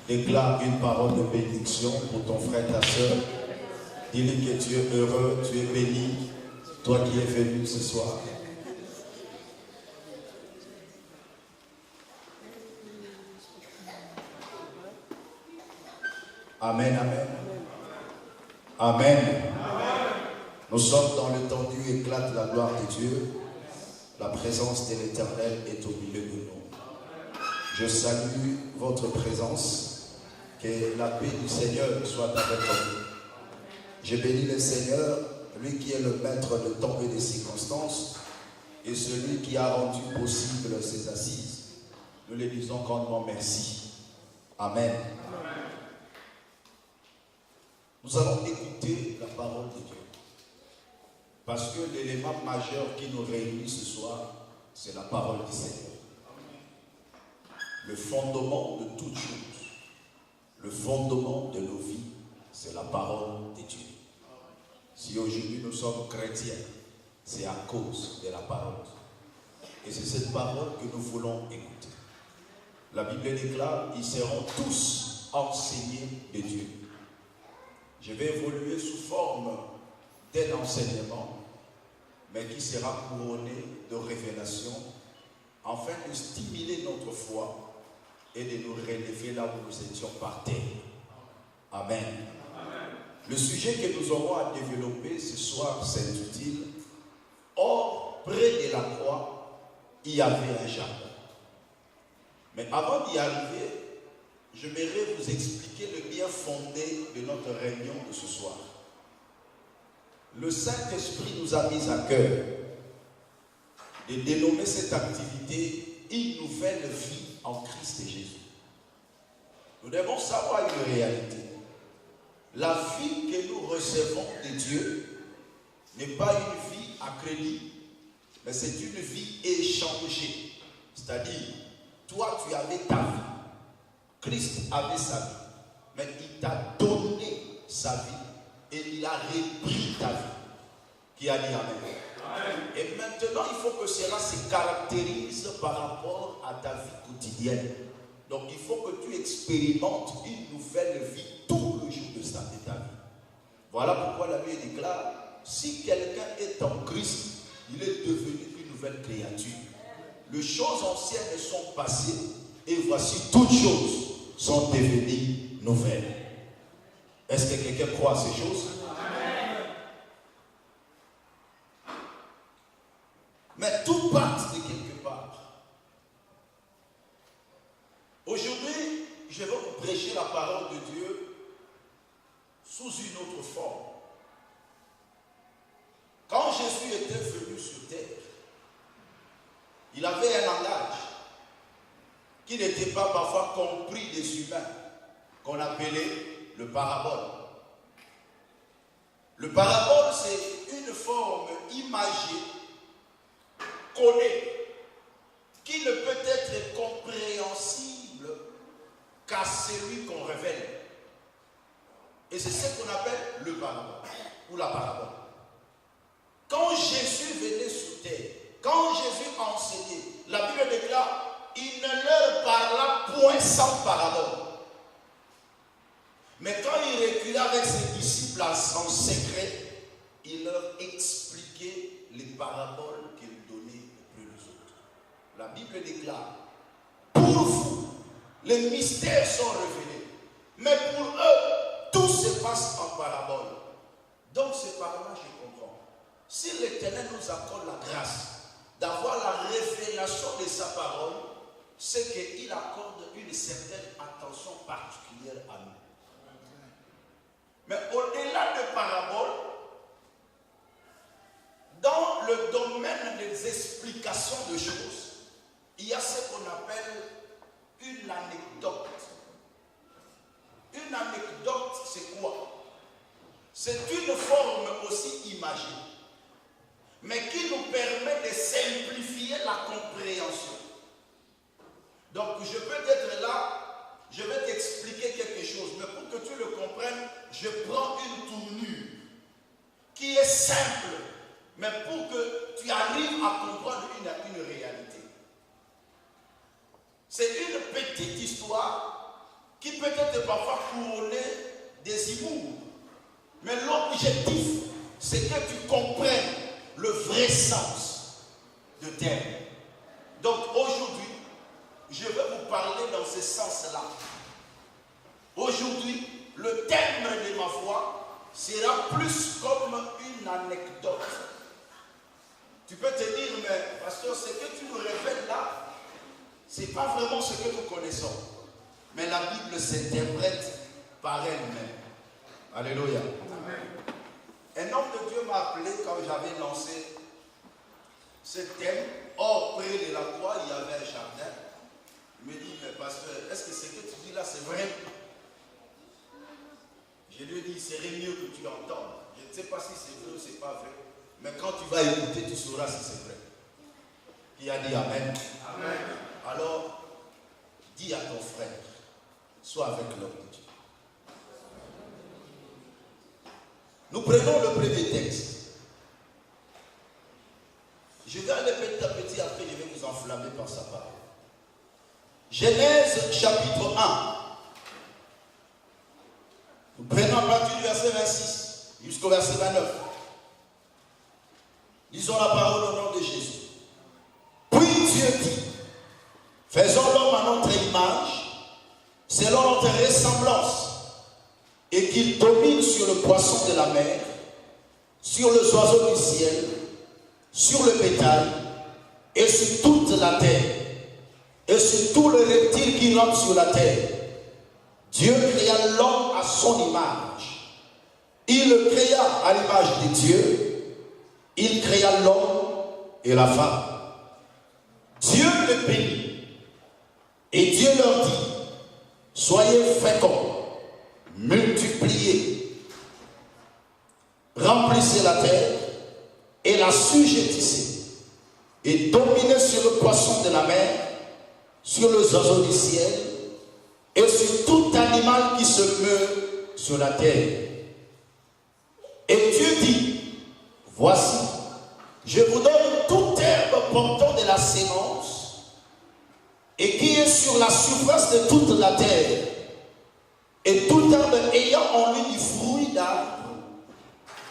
Déclare une parole de bénédiction pour ton frère, ta soeur. Dis-lui que tu es heureux, tu es béni, toi qui es venu ce soir. Amen, amen. Amen. Nous sommes dans le temps du éclat de la gloire de Dieu. La présence de l'Éternel est au milieu de nous. Je salue votre présence. Que la paix du Seigneur soit avec vous. Je bénis le Seigneur, lui qui est le maître de temps et des circonstances, et celui qui a rendu possible ces assises. Nous les disons grandement merci. Amen. Amen. Nous allons écouter la parole de Dieu. Parce que l'élément majeur qui nous réunit ce soir, c'est la parole du Seigneur. Le fondement de toute chose, le fondement de nos vies, c'est la parole de Dieu. Si aujourd'hui nous sommes chrétiens, c'est à cause de la parole. Et c'est cette parole que nous voulons écouter. La Bible déclare, ils seront tous enseignés de Dieu. Je vais évoluer sous forme d'un enseignement, mais qui sera couronné de révélation, afin de stimuler notre foi et de nous relever là où nous étions par terre. Amen. Amen. Le sujet que nous aurons à développer ce soir s'intitule « Or, près de la croix, il y avait un jardin ». Mais avant d'y arriver, j'aimerais vous expliquer le bien fondé de notre réunion de ce soir. Le Saint-Esprit nous a mis à cœur de dénommer cette activité « Une nouvelle vie en Christ et Jésus ». Nous devons savoir une réalité. La vie que nous recevons de Dieu n'est pas une vie à crédit, mais c'est une vie échangée. C'est-à-dire, toi tu avais ta vie, Christ avait sa vie, mais il t'a donné sa vie et il a repris ta vie. Qui a dit Amen. Et maintenant, il faut que cela se caractérise par rapport à ta vie quotidienne. Donc, il faut que tu expérimentes une nouvelle vie tous les jours de ta vie. Voilà pourquoi la Bible déclare, si quelqu'un est en Christ, il est devenu une nouvelle créature. Les choses anciennes sont passées et voici toutes choses sont devenues nouvelles. Est-ce que quelqu'un croit à ces choses? Mais tout part de quelque part. Aujourd'hui, je vais vous prêcher la parole de Dieu sous une autre forme. Quand Jésus était venu sur terre, il avait un langage qui n'était pas parfois compris des humains, qu'on appelait le parabole. Le parabole, c'est une forme imagée connaît, qui ne peut être compréhensible qu'à celui qu'on révèle. Et c'est ce qu'on appelle le parabole, ou la parabole. Quand Jésus venait sur terre, quand Jésus enseignait, la Bible déclare, il ne leur parla point sans parabole. Mais quand il reculait avec ses disciples en secret, il leur expliquait les paraboles qu'il donnait aux plus les autres. La Bible déclare, pour vous, les mystères sont révélés, mais pour eux, tout se passe en parabole. Donc c'est par là que je comprends. Si l'Éternel nous accorde la grâce d'avoir la révélation de sa parole, c'est qu'il accorde une certaine attention particulière à nous. Mais au-delà de paraboles, dans le domaine des explications de choses, il y a ce qu'on appelle une anecdote. Une anecdote, c'est quoi? C'est une forme aussi imagée, mais qui nous permet de simplifier la compréhension. Donc, je peux être là, je vais t'expliquer quelque chose, mais pour que tu le comprennes, je prends une tournure qui est simple, mais pour que tu arrives à comprendre une réalité. C'est une petite histoire qui peut être parfois couronnée des humours. Mais l'objectif, c'est que tu comprennes le vrai sens de terme. Donc aujourd'hui, je vais vous parler dans ce sens-là. Aujourd'hui, le thème de ma foi sera plus comme une anecdote. Tu peux te dire, mais pasteur, ce que tu nous révèles là, Ce n'est pas vraiment ce que nous connaissons. Mais la Bible s'interprète par elle-même. Alléluia. Amen. Un homme de Dieu m'a appelé quand j'avais lancé ce thème. Or, près de la croix, il y avait un jardin. Il me dit, mais pasteur, est-ce que ce que tu dis là, c'est vrai? Je lui ai dit, il serait mieux que tu entendes. Je ne sais pas si c'est vrai ou c'est pas vrai. Mais quand tu vas écouter, tu sauras si c'est vrai. Qui a dit Amen. Amen. Alors, dis à ton frère, sois avec l'homme de Dieu. Nous prenons le premier texte. Je vais aller petit à petit, après je vais vous enflammer par sa parole. Genèse chapitre 1. Nous prenons à partir du verset 26 jusqu'au verset 29. Lisons la parole au nom de Jésus. Puis Dieu dit, faisons l'homme à notre image, selon notre ressemblance, et qu'il domine sur le poisson de la mer, sur les oiseaux du ciel, sur le bétail, et sur toute la terre, et sur tous les reptiles qui rampent sur la terre. Dieu créa l'homme à son image. Il le créa à l'image de Dieu. Il créa l'homme et la femme. Dieu les bénit. Et Dieu leur dit, soyez féconds, multipliez, remplissez la terre et la sujettissez, et dominez sur le poisson de la mer, sur les oiseaux du ciel, et sur tout animal qui se meut sur la terre. Et Dieu dit, voici, je vous donne toute herbe portant de la sémence, et qui est sur la surface de toute la terre, et toute herbe ayant en lui du fruit d'arbre,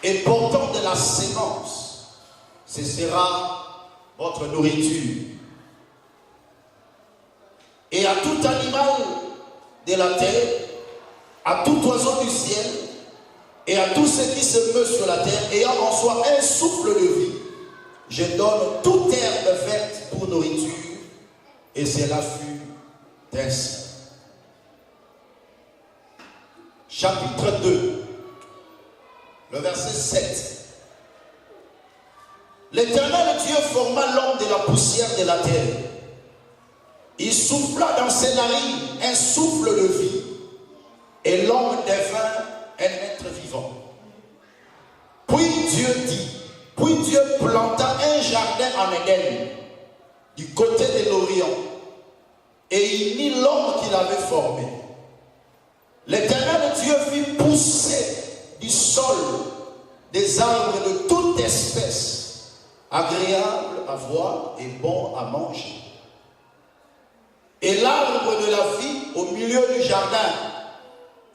et portant de la sémence, ce sera votre nourriture. Et à tout animal de la terre, à tout oiseau du ciel, et à tout ce qui se meut sur la terre, ayant en soi un souffle de vie, je donne toute herbe verte pour nourriture, et cela fut ainsi. Chapitre 2, le verset 7. L'Éternel Dieu forma l'homme de la poussière de la terre. Il souffla dans ses narines un souffle de vie, et l'homme devint un être vivant. Puis Dieu planta un jardin en Éden, du côté de l'Orient, et il mit l'homme qu'il avait formé. L'Éternel Dieu fit pousser du sol des arbres de toute espèce, agréables à voir et bons à manger. Et l'arbre de la vie au milieu du jardin,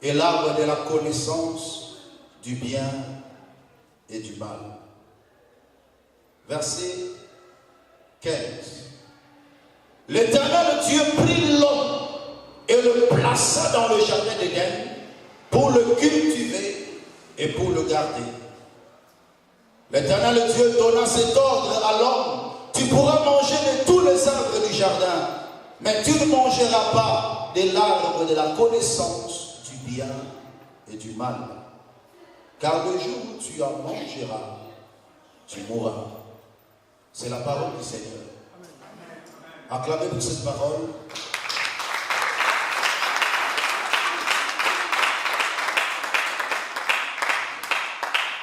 et l'arbre de la connaissance du bien et du mal. Verset 15. L'Éternel Dieu prit l'homme et le plaça dans le jardin d'Éden pour le cultiver et pour le garder. L'Éternel Dieu donna cet ordre à l'homme: tu pourras manger de tous les arbres du jardin, mais tu ne mangeras pas de l'arbre de la connaissance du bien et du mal. Car le jour où tu en mangeras, tu mourras. C'est la parole du Seigneur. Acclamez pour cette parole.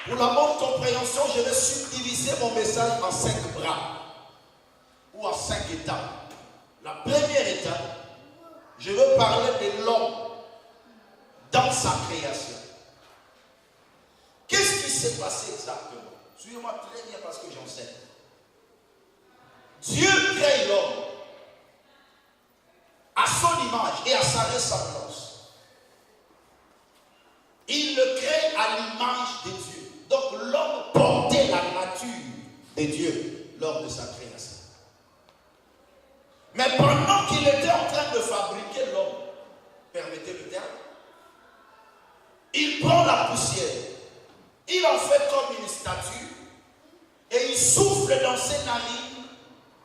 Pour la bonne compréhension, je vais subdiviser mon message en 5 bras ou en 5 étapes. La première étape, je veux parler de l'homme dans sa création. Qu'est-ce qui s'est passé exactement? Suivez-moi très bien parce que j'enseigne. Dieu crée l'homme à son image et à sa ressemblance. Il le crée à l'image de Dieu. Donc l'homme portait la nature de Dieu lors de sa création. Mais pendant qu'il était en train de fabriquer l'homme, permettez le terme, il prend la poussière, il en fait comme une statue, et il souffle dans ses narines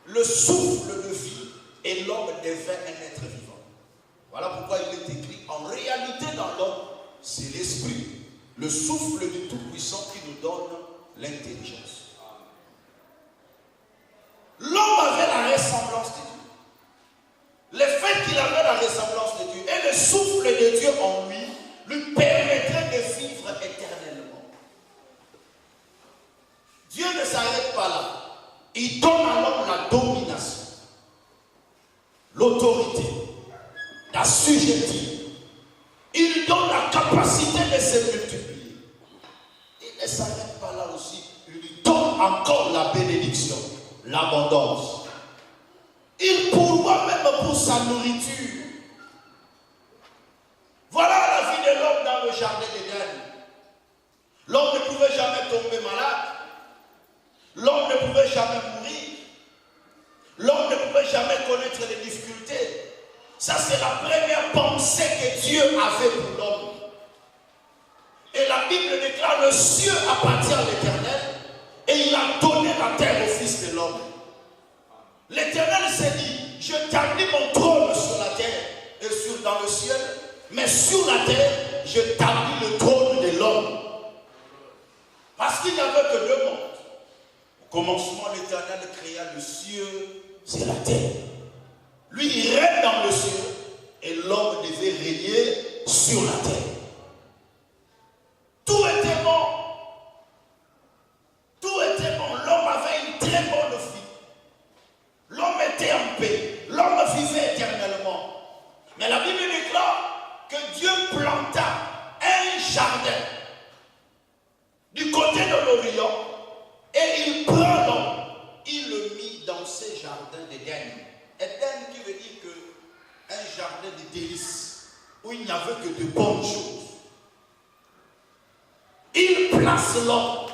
le souffle de vie, et l'homme l'homme devint un être vivant. Voilà pourquoi il est écrit, en réalité dans l'homme, c'est l'esprit, le souffle du Tout-Puissant qui nous donne l'intelligence. L'homme avait la ressemblance de Dieu. Le fait qu'il avait la ressemblance de Dieu et le souffle de Dieu en lui permettrait de vivre éternellement. Dieu ne s'arrête pas là. Il donne à l'homme la domination, l'autorité, l'assujettir. Il lui donne la capacité de se multiplier. Il ne s'arrête pas là aussi. Il lui donne encore la bénédiction, l'abondance. Il pourvoit même pour sa nourriture. Voilà la vie de l'homme dans le jardin d'Éden. L'homme ne pouvait jamais tomber malade. L'homme ne pouvait jamais mourir. L'homme ne pouvait jamais connaître les difficultés. Ça, c'est la première pensée que Dieu avait pour l'homme. Et la Bible déclare, le ciel appartient à l'Éternel et il a donné la terre au Fils de l'homme. L'Éternel s'est dit, je t'établis mon trône sur la terre et dans le ciel, mais sur la terre, je t'établis le trône de l'homme. Parce qu'il n'y avait que deux mondes. Au commencement, l'Éternel créa le ciel et la terre. Lui, il règne dans le ciel et l'homme devait régner sur la terre. Tout était bon. Tout était bon. L'homme avait une très bonne vie. L'homme était en paix. L'homme vivait éternellement. Mais la Bible déclare que Dieu planta un jardin du côté de l'Orient et il prend l'homme. Il le mit dans ce jardin d'Éden. Éden qui veut dire que un jardin de délices où il n'y avait que de bonnes choses. Il place l'homme.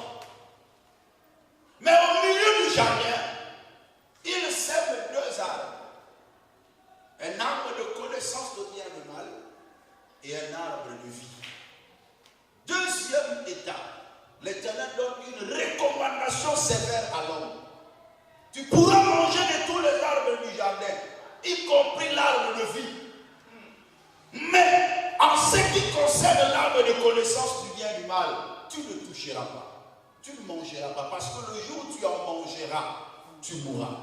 Mais au milieu du jardin, il sème deux arbres. Un arbre de connaissance de bien et de mal et un arbre de vie. Deuxième étape, l'Éternel donne une recommandation sévère à l'homme. Tu pourras manger de tous les arbres du jardin, y compris l'arbre de vie. Mais en ce qui concerne l'arbre de connaissance du bien et du mal, tu ne toucheras pas. Tu ne mangeras pas. Parce que le jour où tu en mangeras, tu mourras.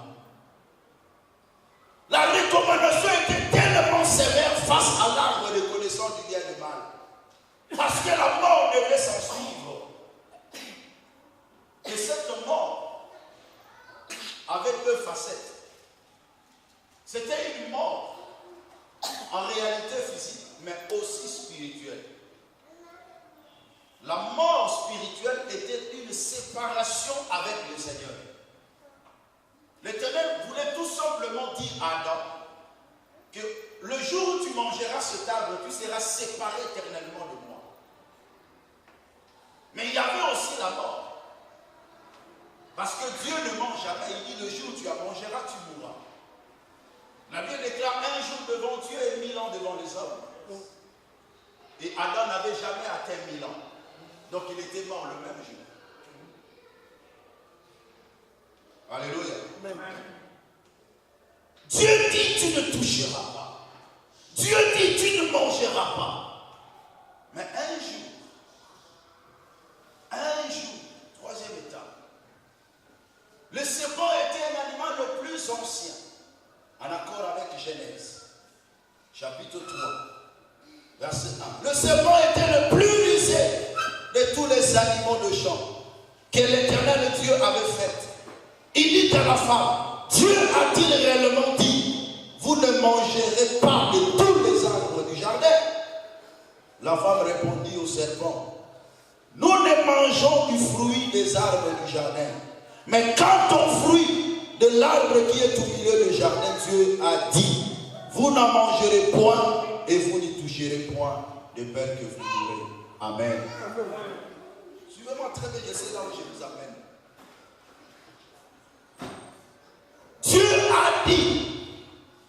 La recommandation était tellement sévère face à l'arbre de connaissance du bien et du mal. Parce que la mort devait s'en suivre. Et cette mort avait deux facettes. C'était une mort en réalité physique, mais aussi spirituelle. La mort spirituelle était une séparation avec le Seigneur. L'Éternel voulait tout simplement dire à Adam que le jour où tu mangeras cet arbre, tu seras séparé éternellement de moi. Mais il y avait aussi la mort. Parce que Dieu ne mange jamais. Il dit le jour où tu en mangeras, tu mourras. La Bible déclare un jour devant Dieu et 1000 ans devant les hommes. Et Adam n'avait jamais atteint 1000 ans. Donc il était mort le même jour. Alléluia. Dieu dit tu ne toucheras pas. Dieu dit tu ne mangeras pas. Mais un jour, troisième étape. Le serpent était un animal le plus ancien, en accord avec Genèse, chapitre 3, verset 1. Le serpent était le plus rusé de tous les animaux de champ que l'Éternel Dieu avait fait. Il dit à la femme, Dieu a-t-il réellement dit, vous ne mangerez pas de tous les arbres du jardin? La femme répondit au serpent, nous ne mangeons du fruit des arbres du jardin. Mais quant au fruit de l'arbre qui est au milieu du jardin, Dieu a dit, vous n'en mangerez point et vous n'y toucherez point de peur que vous mourrez. Amen. Suivez-moi très bien, je sais là où je vous amène. Dieu a dit,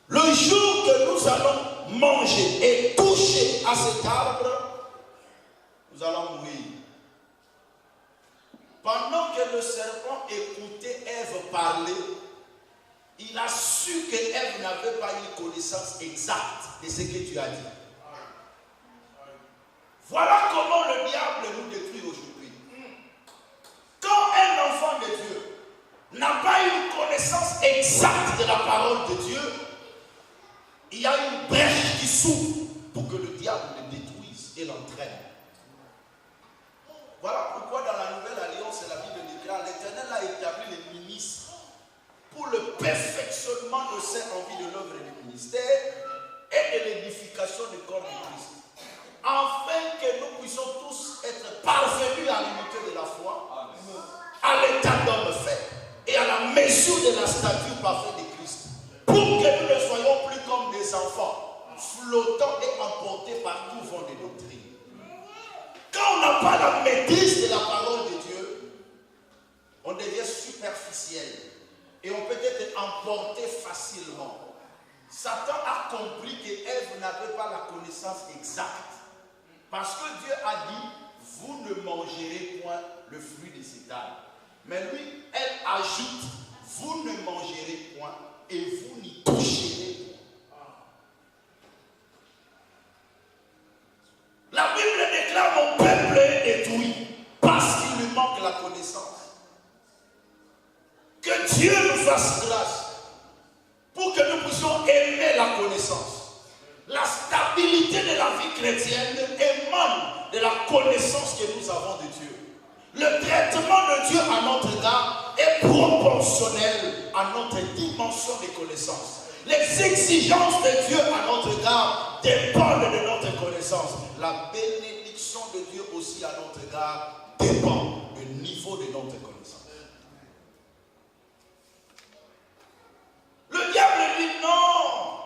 le jour que nous allons manger et toucher à cet arbre, nous allons mourir. Pendant que le serpent écoutait Ève parler, il a su que Ève n'avait pas une connaissance exacte de ce que tu as dit. Voilà comment le diable nous détruit aujourd'hui. Quand un enfant de Dieu n'a pas une connaissance exacte de la parole de Dieu, il y a une brèche qui s'ouvre pour que le diable le détruise et l'entraîne. Voilà pourquoi dans la Nouvelle Alliance, la Bible déclare, l'Éternel a établi les ministres pour le perfectionnement de ses envies de l'œuvre et du ministère et de l'édification du corps de Christ. Afin que nous puissions tous être parvenus à l'unité de la foi, à l'état d'homme fait et à la mesure de la stature parfaite de Christ. Pour que nous ne soyons plus comme des enfants, flottants et emportés par tout vent de doctrine. Quand on n'a pas la maîtrise de la parole de Dieu, on devient superficiel et on peut être emporté facilement. Satan a compris que Ève n'avait pas la connaissance exacte. Parce que Dieu a dit, vous ne mangerez point le fruit de cet arbre. Mais lui, elle ajoute, vous ne mangerez point et vous n'y toucherez point. La Bible déclare, mon peuple est détruit parce qu'il lui manque la connaissance. Que Dieu nous fasse grâce pour que nous puissions aimer la connaissance. La stabilité de la vie chrétienne émane de la connaissance que nous avons de Dieu. Le traitement de Dieu à notre égard est proportionnel à notre dimension de connaissance. Les exigences de Dieu à notre égard dépendent de notre connaissance. La bénédiction de Dieu aussi à notre égard dépend du niveau de notre connaissance. Le diable dit non.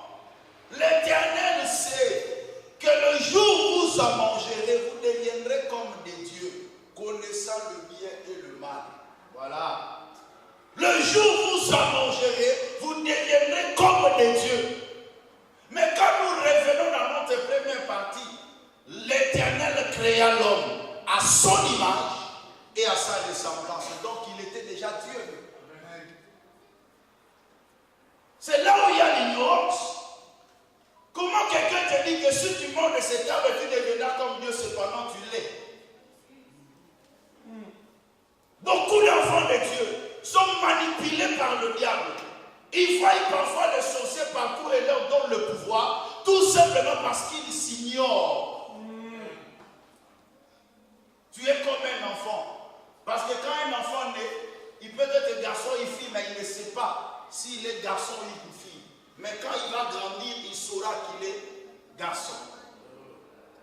L'Éternel sait que le jour où vous en mangerez, vous deviendrez comme des dieux, connaissant le bien et le mal. Voilà. Le jour où vous en mangerez, vous deviendrez comme des dieux. Mais quand nous revenons dans notre première partie, l'Éternel créa l'homme à son image et à sa ressemblance. Donc il était déjà Dieu. C'est là où il y a l'ignorance. Comment quelqu'un te dit que si tu manges de cet arbre, tu deviendras comme Dieu, cependant tu l'es. Beaucoup d'enfants de Dieu sont manipulés par le diable. Ils voient parfois les sorciers partout et leur donnent le pouvoir, tout simplement parce qu'ils s'ignorent. Tu es comme un enfant. Parce que quand un enfant naît, il peut être garçon ou fille, mais il ne sait pas s'il est garçon ou une fille. Mais quand il va grandir, il saura qu'il est garçon.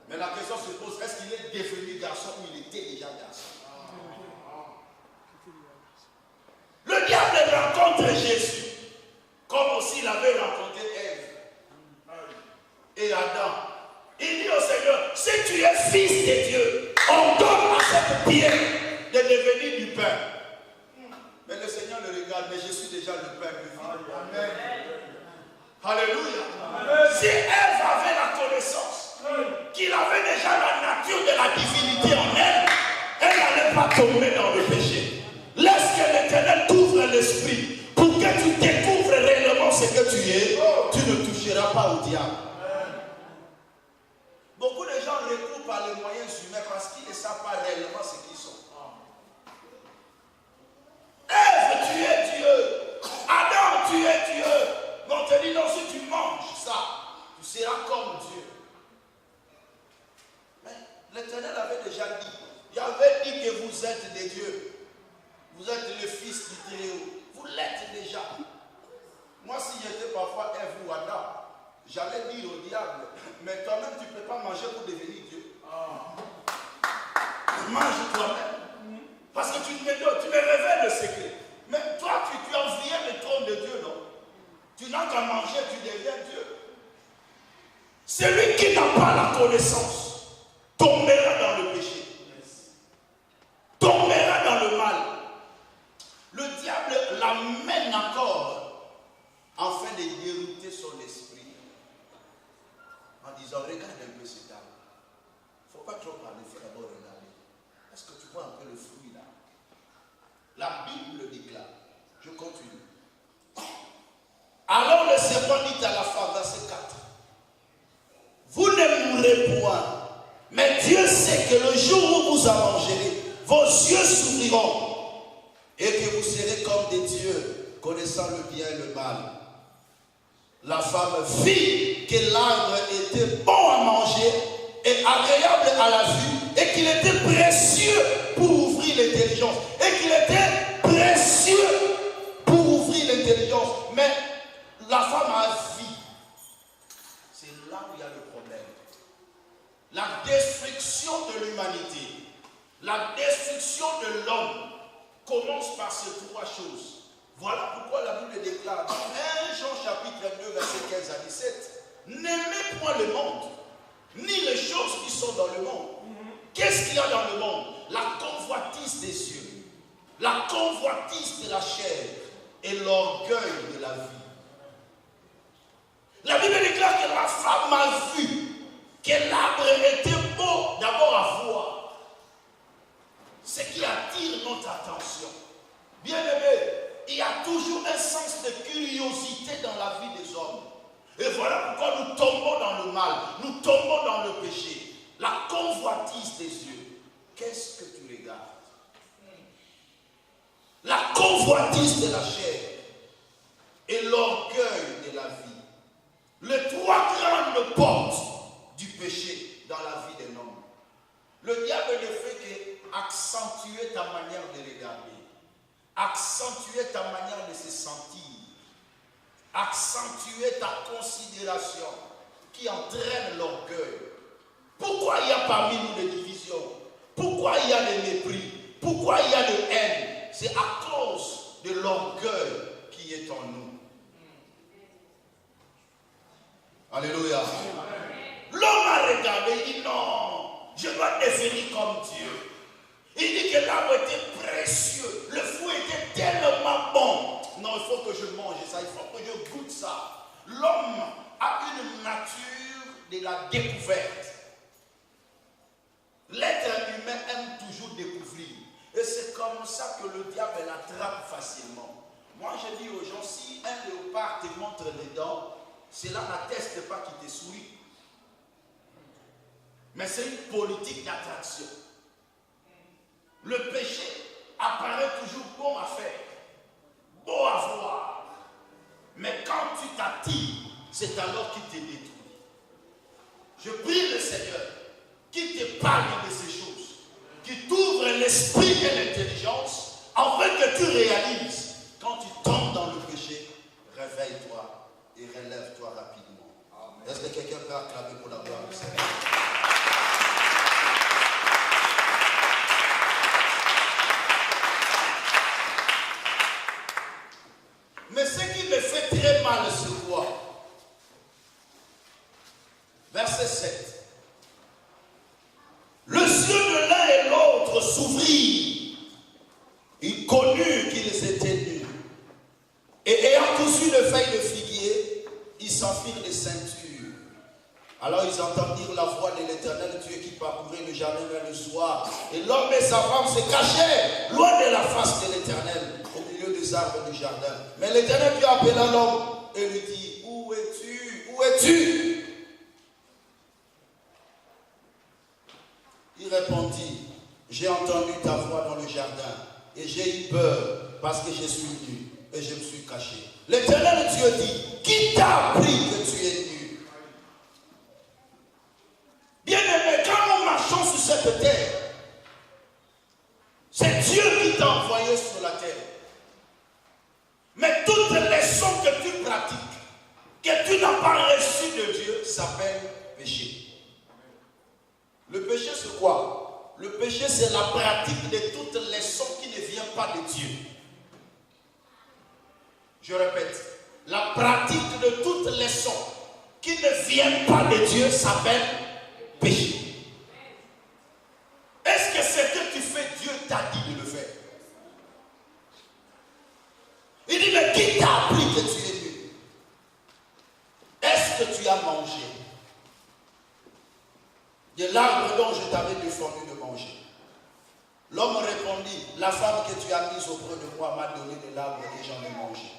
Mais la question se pose, est-ce qu'il est devenu garçon ou il était déjà garçon? Le diable rencontre Jésus, comme aussi il avait rencontré Ève et Adam. Il dit au Seigneur, si tu es fils de Dieu, ordonne à cette pierre de devenir du pain. Mais le Seigneur le regarde, mais je suis déjà le pain de vie. Amen. Alléluia. Amen. Si Ève avait la connaissance qu'il avait déjà la nature de la divinité en elle n'allait pas tomber dans le péché. Laisse que l'Éternel t'ouvre l'esprit pour que tu découvres réellement ce que tu es. Tu ne toucheras pas au diable. Beaucoup de gens recourent par les moyens humains parce qu'ils ne savent pas réellement ce qu'ils sont. Ève, tu es Dieu. Adam, tu es Dieu. Mais on te dit non, si tu manges ça, tu seras comme Dieu. Mais l'Éternel avait déjà dit, il avait dit que vous êtes des dieux. Vous êtes le fils du Très-Haut. Vous l'êtes déjà. Moi, si j'étais parfois Ève ou Adam, j'allais dire au diable, mais toi-même, tu ne peux pas manger pour devenir Dieu. Mange toi-même. Parce que tu me révèles le secret. Mais toi, tu as oublié le trône de Dieu, non? Tu n'as qu'à manger, tu deviens Dieu. Celui qui n'a pas la connaissance tombera dans le péché. Tombera dans le mal. Le diable l'amène encore afin de dérouter son esprit. En disant, regarde un peu cet arbre. Il ne faut pas trop parler, il faut d'abord regarder. Est-ce que tu vois un peu le fruit là? La Bible déclare, je continue. Alors le serpent dit à la femme, verset 4, vous ne mourrez point, mais Dieu sait que le jour où vous en mangerez, vos yeux s'ouvriront et que vous serez comme des dieux, connaissant le bien et le mal. La femme vit que l'arbre était bon à manger et agréable à la vue et qu'il était précieux pour ouvrir l'intelligence. Et qu'il était précieux pour ouvrir l'intelligence. Mais la femme a vu. C'est là où il y a le problème. La destruction de l'humanité, la destruction de l'homme commence par ces trois choses. Voilà pourquoi la Bible déclare dans 1 Jean chapitre 2 verset 15 à 17, n'aimez point le monde, ni les choses qui sont dans le monde. Qu'est-ce qu'il y a dans le monde? La convoitise des yeux, la convoitise de la chair et l'orgueil de la vie. La Bible déclare que la femme a vu que l'arbre était beau d'abord à voir. Ce qui attire notre attention. Bien-aimé, il y a toujours un sens de curiosité dans la vie des hommes. Et voilà pourquoi nous tombons dans le mal, nous tombons dans le péché. La convoitise des yeux. Qu'est-ce que tu regardes? La convoitise de la chair et l'orgueil de la vie. Les trois grandes portes du péché dans la vie d'un homme. Le diable ne fait qu'accentuer ta manière de regarder, accentuer ta manière de se sentir, accentuer ta considération qui entraîne l'orgueil. Pourquoi il y a parmi nous des divisions? Pourquoi il y a des mépris? Pourquoi il y a de haine? C'est à cause de l'orgueil qui est en nous. Alléluia. L'homme a regardé, il dit non, je dois devenir comme Dieu. Il dit que l'arbre était précieux, le fruit était tellement bon. Non, il faut que je mange ça, il faut que je goûte ça. L'homme a une nature de la découverte. L'être humain aime toujours découvrir. Et c'est comme ça que le diable l'attrape facilement. Moi, je dis aux gens, si un léopard te montre les dents, cela n'atteste pas qu'il te sourit. Mais c'est une politique d'attraction. Le péché apparaît toujours bon à faire, beau à voir. Mais quand tu t'attires, c'est alors qu'il te détruit. Je prie le Seigneur qui te parle de ces choses, qui t'ouvre l'esprit et l'intelligence, afin que tu réalises, quand tu tombes dans le péché, réveille-toi et relève-toi rapidement. Est-ce que quelqu'un peut acclamer pour la gloire du Seigneur? Mais ce qui me fait très mal, c'est quoi? Verset 7. Le ciel de l'un et l'autre s'ouvrit. Ils connurent qu'ils étaient nus. Et ayant cousu une feuille de figuier, ils s'enfirent des ceintures. Alors ils entendirent la voix de l'Éternel Dieu qui parcourait le jardin vers le soir. Et l'homme et sa femme se cachèrent loin de la face de l'Éternel, au milieu des arbres du jardin. Mais l'Éternel Dieu appela l'homme et lui dit, où es-tu? Où es-tu? Il répondit, j'ai entendu ta voix dans le jardin et j'ai eu peur parce que je suis nu et je me suis caché. L'Éternel Dieu dit, qui t'a appris que tu es nu? Bien-aimé, quand nous marchons sur cette terre, c'est Dieu qui t'a envoyé sur la terre. Mais toutes les leçons que tu pratiques, que tu n'as pas reçues de Dieu, s'appellent péché. Le péché, c'est quoi? Le péché, c'est la pratique de toutes les leçons qui ne viennent pas de Dieu. Je répète, la pratique de toutes les leçons qui ne viennent pas de Dieu s'appelle péché. Est-ce que ce que tu fais, Dieu t'a dit de le faire? Il dit, mais qui t'a appris que tu es nu? Est-ce que tu as mangé de l'arbre dont je t'avais défendu de manger? L'homme répondit, la femme que tu as mise auprès de moi m'a donné de l'arbre que j'en ai mangé.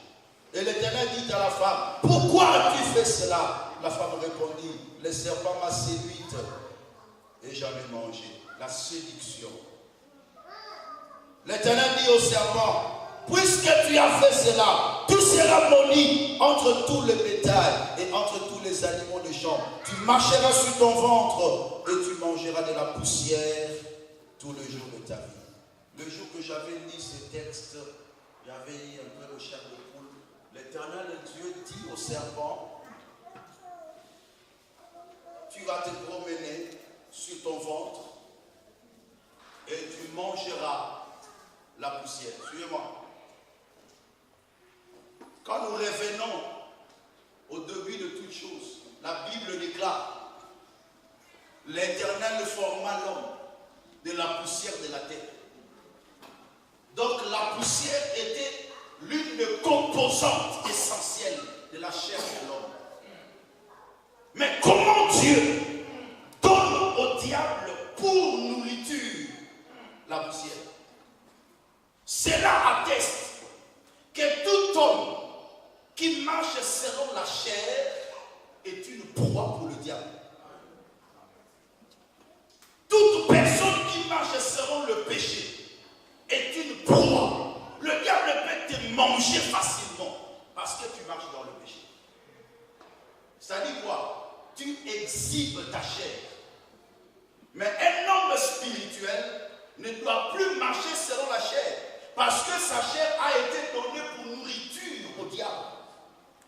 Et l'Éternel dit à la femme, pourquoi as-tu fait cela? La femme répondit, le serpent m'a séduite et j'en ai mangé. La séduction. L'Éternel dit au serpent, puisque tu as fait cela, tu seras maudit entre tout le bétail et entre tous les animaux de champ. Tu marcheras sur ton ventre et tu mangeras de la poussière tout le jour de ta vie. Le jour que j'avais lu ce texte, j'avais eu un peu de chair de poule. L'Éternel Dieu dit au serpent, tu vas te promener sur ton ventre et tu mangeras la poussière. Suivez-moi. Quand nous revenons au début de toutes choses, la Bible déclare, l'Éternel forma l'homme de la poussière de la terre. Donc la poussière était l'une des composantes essentielles de la chair de l'homme. Mais comment Dieu donne au diable pour nourriture la poussière? Cela atteste que tout homme qui marche selon la chair est une proie pour le diable. Toute personne qui marche selon le péché est une proie. Le diable peut te manger facilement parce que tu marches dans le péché. C'est-à-dire quoi? Tu exhibes ta chair. Mais un homme spirituel ne doit plus marcher selon la chair parce que sa chair a été donnée pour nourriture au diable.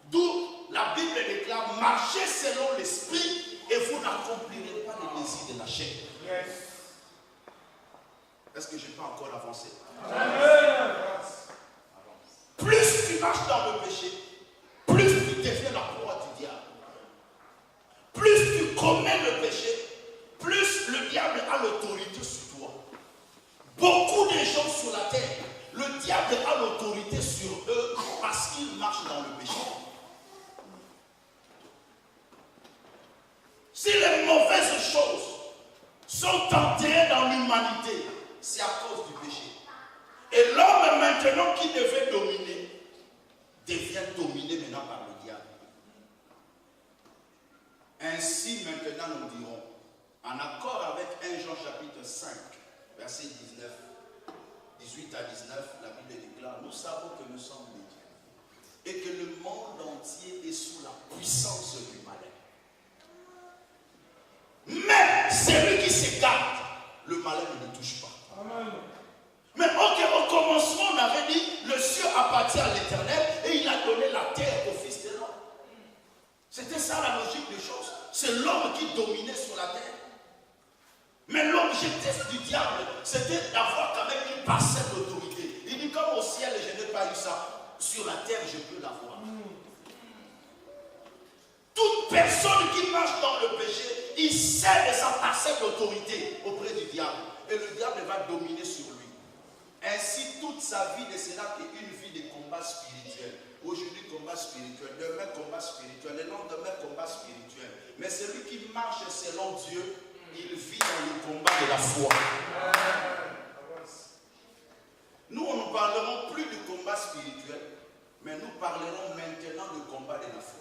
D'où la Bible déclare, marchez selon l'esprit et vous n'accomplirez pas les désirs de la chair. Yes. Est-ce que je peux encore avancer? Amen. Plus tu marches dans le péché, plus tu deviens la proie du diable. Plus tu commets le péché, plus le diable a l'autorité sur toi. Beaucoup de gens sur la terre, le diable a l'autorité sur eux parce qu'ils marchent dans le péché. Si les mauvaises choses sont enterrées dans l'humanité, c'est à cause du péché. Et l'homme maintenant qui devait dominer, devient dominé maintenant par le diable. Ainsi maintenant nous dirons, en accord avec 1 Jean chapitre 5, verset 18 à 19, la Bible déclare, nous savons que nous sommes des dieux et que le monde entier est sous la puissance du malin. Mais celui qui s'écarte, le malin ne le touche pas. Amen. Mais au commencement, on avait dit, le ciel appartient à l'Éternel et il a donné la terre au Fils de l'homme. C'était ça la logique des choses. C'est l'homme qui dominait sur la terre. Mais l'objectif du diable, c'était d'avoir quand même une parcelle d'autorité. Il dit, comme au ciel, je n'ai pas eu ça, sur la terre, je peux l'avoir. Toute personne qui marche dans le péché, il cède sa parcelle d'autorité auprès du diable. Et le diable va dominer sur lui. Ainsi, toute sa vie ne sera qu'une vie de combat spirituel. Aujourd'hui, combat spirituel. Demain, combat spirituel. Le lendemain, combat spirituel. Mais celui qui marche selon Dieu, il vit dans le combat de la foi. Nous, on ne parlerons plus du combat spirituel, mais nous parlerons maintenant du combat de la foi.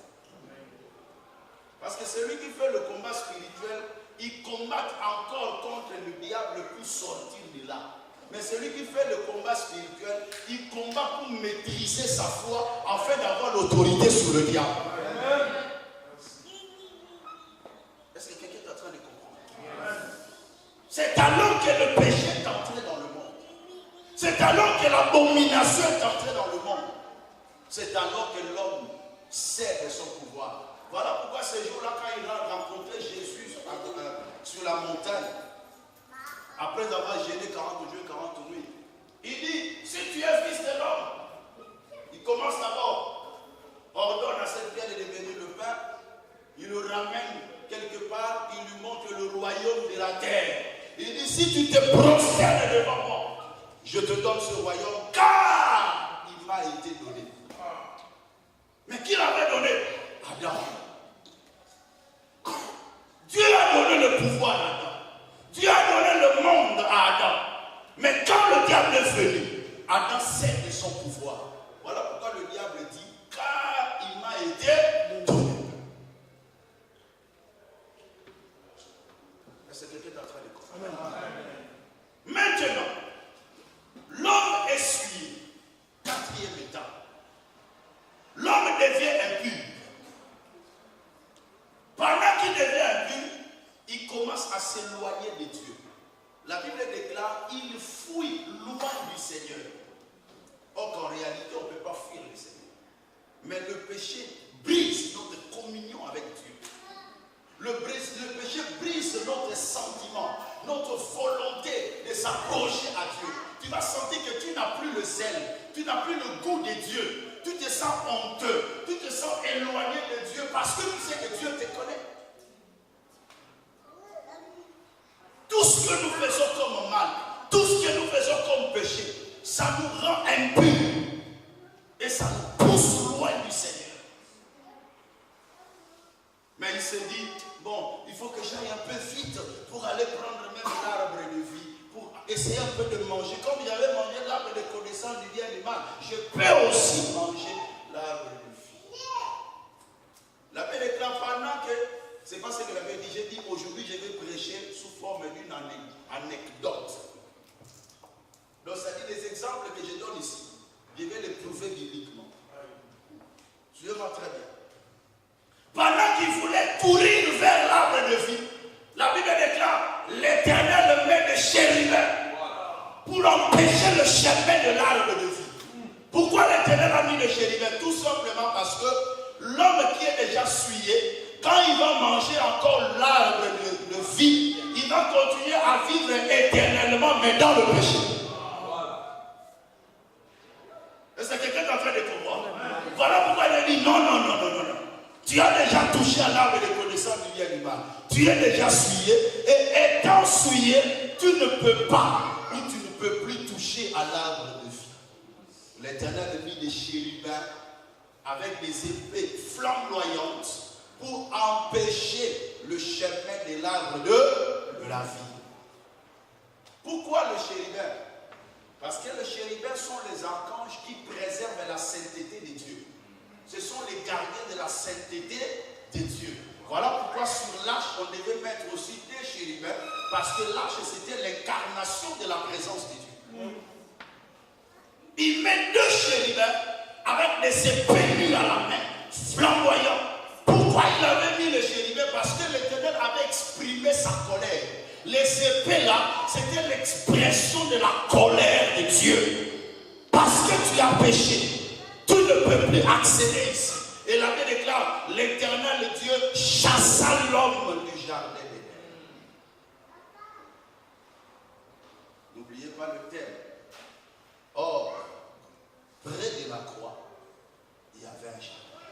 Parce que celui qui fait le combat spirituel, il combat encore contre le diable pour sortir de là. Mais celui qui fait le combat spirituel, il combat pour maîtriser sa foi afin d'avoir l'autorité sur le diable. Est-ce que quelqu'un est en train de comprendre? C'est alors que le péché est entré dans le monde. C'est alors que l'abomination est entrée dans le monde. C'est alors que l'homme cède son pouvoir. Voilà pourquoi ce jour-là, quand il a rencontré Jésus sur la montagne, après avoir gêné 40 jours, 40 nuits, il dit, si tu es fils de l'homme, il commence d'abord, ordonne à cette pierre de devenir le pain, il le ramène quelque part, il lui montre le royaume de la terre. Il dit, si tu te prosternes devant moi, je te donne ce royaume, car il m'a été donné. Mais qui l'avait donné? Adam. Dieu a donné le pouvoir à Adam. Dieu a donné le monde à Adam. Mais quand le diable est venu, Adam cède son pouvoir. Voilà pourquoi le diable dit, Est-ce que quelqu'un est en train de comprendre? Maintenant, l'homme essuyé, quatrième étape. L'homme devient impur. Pendant qu'il devient impur, il commence à s'éloigner de Dieu. La Bible déclare, il fuit loin du Seigneur. Or qu'en réalité, on ne peut pas fuir le Seigneur. Mais le péché brise notre communion avec Dieu. Le péché brise notre sentiment, notre volonté de s'approcher à Dieu. Tu vas sentir que tu n'as plus le zèle, tu n'as plus le goût de Dieu. Tu te sens honteux, tu te sens éloigné de Dieu parce que tu sais que Dieu te connaît. Tout ce que nous faisons comme mal, tout ce que nous faisons comme péché, ça nous rend impurs et ça nous pousse loin du Seigneur. Mais il se dit, bon, il faut que j'aille un peu vite pour aller prendre même l'arbre de vie, pour essayer un peu de manger. Comme j'avais mangé l'arbre de connaissance du bien et du mal, je peux aussi manger l'arbre de vie. La Bible déclare pendant que, c'est pas ce que la Bible dit, j'ai dit aujourd'hui je vais prêcher sous forme d'une anecdote. Donc ça dit des exemples que je donne ici, je vais les prouver bibliquement. Suivez-moi très bien. Pendant qu'il voulait courir vers l'arbre de vie, la Bible déclare, l'Éternel met des chérubins pour empêcher le chemin de l'arbre de vie. Pourquoi l'Éternel a mis des chérubins? Tout simplement parce que l'homme qui est déjà souillé, quand il va manger encore l'arbre de vie, il va continuer à vivre éternellement, mais dans le péché. Est-ce que quelqu'un est en train de comprendre? Voilà pourquoi il a dit non. Tu as déjà touché à l'arbre de connaissance du bien et du mal. Tu es déjà souillé. Et étant souillé, tu ne peux pas ou tu ne peux plus toucher à l'arbre de vie. L'Éternel a mis des chérubins avec des épées flamboyantes pour empêcher le chemin de l'arbre de la vie. Pourquoi le chérubin? Parce que les chérubins sont les archanges qui préservent la sainteté de Dieu. Ce sont les gardiens de la sainteté de Dieu. Voilà pourquoi sur l'arche, on devait mettre aussi des chérubins, parce que l'arche, c'était l'incarnation de la présence de Dieu. Il met deux chérubins avec des épées à la main, flamboyants. Pourquoi il avait mis les chérubins? Parce que l'Éternel avait exprimé sa colère. Les épées là, c'était l'expression de la colère de Dieu. Parce que tu as péché, tu ne peux plus accéder ici. Et la Bible déclare, l'Éternel Dieu chassa l'homme du jardin d'Éden. N'oubliez pas le thème. Or, près de la croix, il y avait un jardin.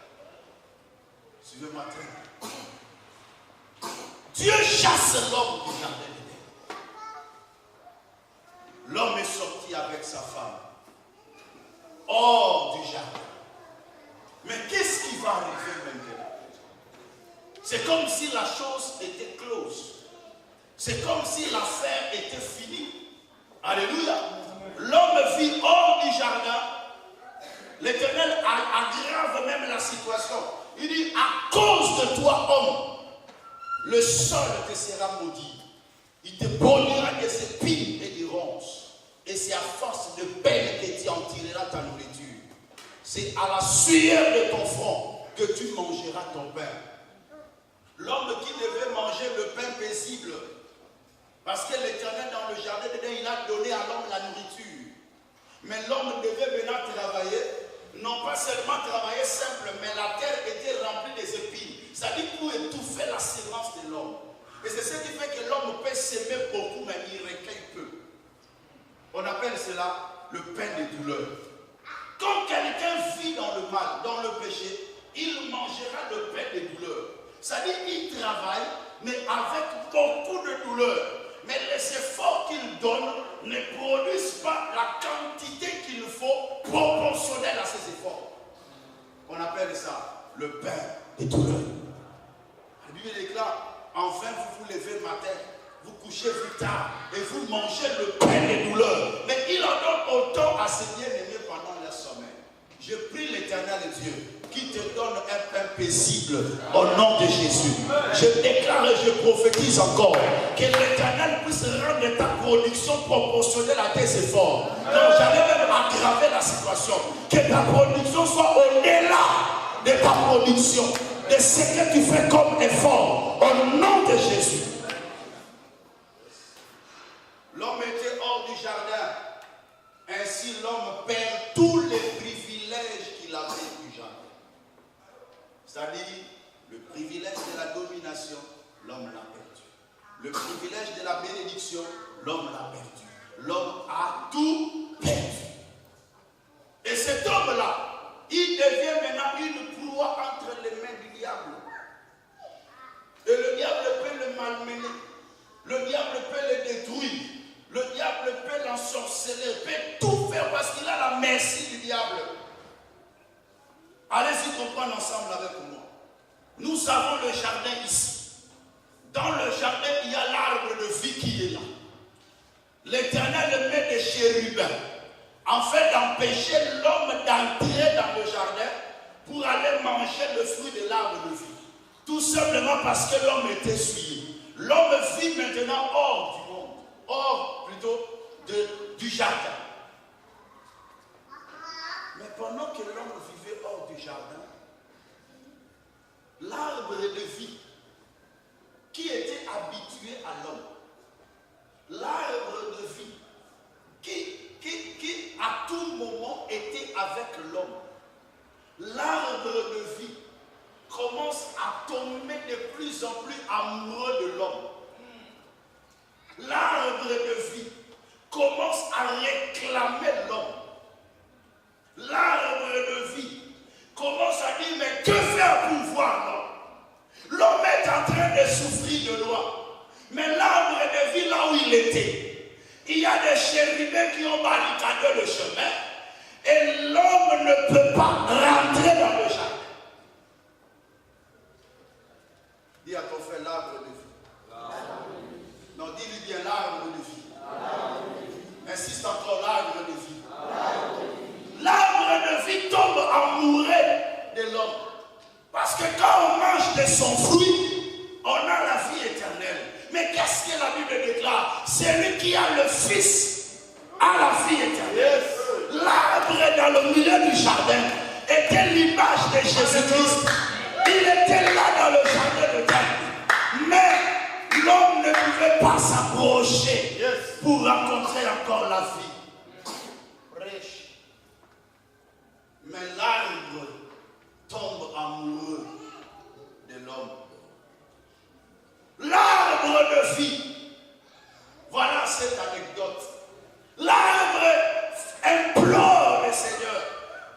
Suivez-moi très bien. Dieu chasse l'homme du jardin d'Éden. L'homme est sorti avec sa femme hors du jardin. Mais qu'est-ce qui va arriver maintenant? C'est comme si la chose était close. C'est comme si l'affaire était finie. Alléluia. L'homme vit hors du jardin. L'Éternel aggrave même la situation. Il dit, à cause de toi, homme, le sol te sera maudit. Il te brûlera des épines et des ronces. Et c'est à force de peine que tu en tireras ta nourriture. C'est à la sueur de ton front que tu mangeras ton pain. L'homme qui devait manger le pain paisible, parce que l'Éternel dans le jardin d'Éden, il a donné à l'homme la nourriture. Mais l'homme devait maintenant travailler, non pas seulement travailler simple, mais la terre était remplie des épines. C'est-à-dire pour étouffer la sémence de l'homme. Et c'est ce qui fait que l'homme peut s'aimer beaucoup, mais il recueille peu. On appelle cela le pain de douleur. Quand quelqu'un vit dans le mal, dans le péché, il mangera le pain de douleur. C'est-à-dire qu'il travaille, mais avec beaucoup de douleur. Mais les efforts qu'il donne ne produisent pas la quantité qu'il faut proportionnelle à ses efforts. On appelle ça le pain de douleur. La Bible déclare, enfin vous vous levez le matin, vous couchez plus tard et vous mangez le pain des douleurs. Mais il en donne autant à ses bien-aimés pendant leur sommeil. Je prie l'Éternel Dieu qui te donne un pain paisible au nom de Jésus. Je déclare et je prophétise encore que l'Éternel puisse rendre ta production proportionnelle à tes efforts. Donc j'allais même aggraver la situation. Que ta production soit au-delà de ta production, de ce que tu fais comme effort, au nom de Jésus. L'homme était hors du jardin. Ainsi l'homme perd tous les privilèges qu'il avait du jardin. C'est-à-dire, le privilège de la domination, l'homme l'a perdu. Le privilège de la bénédiction, l'homme l'a perdu. L'homme a tout perdu. Et cet homme-là, il devient maintenant une proie entre les mains du diable. Et le diable peut le malmener. Le diable peut le détruire. Le diable peut l'ensorceler, peut tout faire parce qu'il a la merci du diable. Allez-y comprendre ensemble avec moi. Nous avons le jardin ici. Dans le jardin, il y a l'arbre de vie qui est là. L'Éternel met des chérubins afin d'empêcher l'homme d'entrer dans le jardin pour aller manger le fruit de l'arbre de vie. Tout simplement parce que l'homme était souillé. L'homme vit maintenant hors du monde, hors plutôt du jardin. Mais pendant que l'homme vivait hors du jardin, l'arbre de vie qui était habitué à l'homme, l'arbre de vie qui à tout moment était avec l'homme, l'arbre de vie commence à tomber de plus en plus amoureux de l'homme. L'arbre de vie commence à réclamer l'homme. L'arbre de vie commence à dire, mais que faire pour voir l'homme? L'homme est en train de souffrir de loi. Mais l'arbre de vie, là où il était, il y a des chérubins qui ont barricadé le chemin. Et l'homme ne peut pas rentrer dans le jardin. Dis à ton frère l'arbre de vie. Non, dis-lui bien l'arbre de vie. Insiste encore l'arbre de vie. L'arbre de vie tombe amoureux de l'homme. Parce que quand on mange de son fruit, on a la vie éternelle. Mais qu'est-ce que la Bible déclare? Celui qui a le Fils a la vie éternelle. L'arbre dans le milieu du jardin était l'image de Jésus-Christ. Il était là dans le jardin de Dieu. Mais l'homme ne pouvait pas s'approcher pour rencontrer encore la vie. Prêche. Mais l'arbre tombe amoureux de l'homme. L'arbre de vie. Voilà cette anecdote. L'arbre implore le Seigneur.